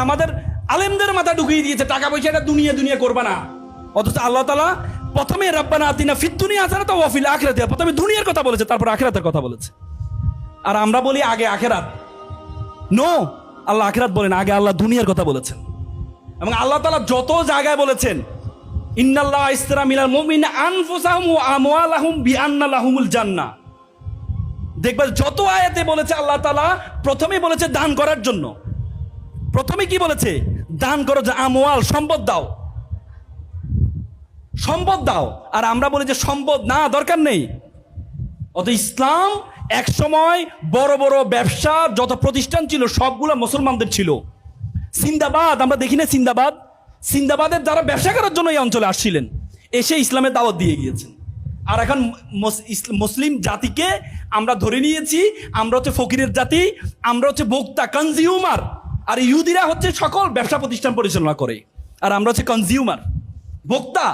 আমাদের আলেমদের মাথা ঢুকিয়ে দিয়েছে টাকা পয়সাটা দুনিয়া দুনিয়া করবা না। অথচ আল্লাহ তাআলা প্রথমে রাব্বানা আতিনা ফিদ দুনিয়া হাসানাতাও ওয়া ফিল আখিরাতি, প্রথমে দুনিয়ার কথা বলেছে, তারপর আখিরাতের কথা বলেছে। আর আমরা বলি আগে আখিরাত। নো, আল্লাহ আখিরাত বলেন, আগে আল্লাহ দুনিয়ার কথা বলেছেন। এবং আল্লাহ তাআলা যত জায়গায় বলেছেন ইন্নাল্লাহ ইশতারা মিনাল মুমিনিনা আনফুসাহুম ওয়া আমওয়ালাহুম বিআন্না লাহুমুল জান্নাহ, দেখবে যত আয়াতে বলেছে আল্লাহ তাআলা প্রথমে বলেছে দান করার জন্য। প্রথমে কি বলেছে? দান করো, যে আমওয়াল, সম্পদ দাও, সম্পদ দাও। আর আমরা বলি যে সম্পদ না, দরকার নেই। অত ইসলাম এক সময় বড় বড় ব্যবসা যত প্রতিষ্ঠান ছিল সবগুলো মুসলমানদের ছিল। সিন্দাবাদ, আমরা দেখি না সিন্দাবাদ, সিন্দাবাদের যারা ব্যবসা করার জন্য এই অঞ্চলে আসছিলেন, এসে ইসলামের দাওয়াত দিয়ে গিয়েছেন। আর এখন মুসলিম জাতিকে আমরা ধরে নিয়েছি আমরা হচ্ছে ফকিরের জাতি, আমরা হচ্ছে ভোক্তা, কনজিউমার। আর ইহুদিরা হচ্ছে সকল ব্যবসা প্রতিষ্ঠান পরিচালনা করে, আর আমরা হচ্ছে কনজিউমার, ভোক্তা।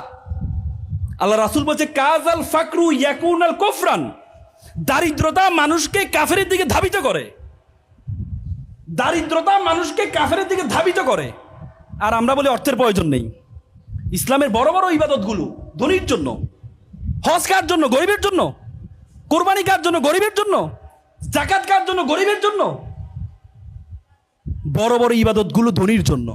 আল্লাহ রাসূল বলছে কাজাল ফাকরু ইয়াকুনাল কুফরান, দারিদ্রতা মানুষকে কাফেরের দিকে ধাবিত করে, দারিদ্রতা মানুষকে কাফেরের দিকে ধাবিত করে। আর আমরা বলি অর্থের প্রয়োজন নেই। ইসলামের বড় বড় ইবাদতগুলো ধনীর জন্য, হজ কার জন্য? গরিবের জন্য। কোরবানি কার জন্য? গরিবের জন্য। যাকাত কার জন্য? গরিবের জন্য। বড় বড় ইবাদতগুলো ধনীর জন্য।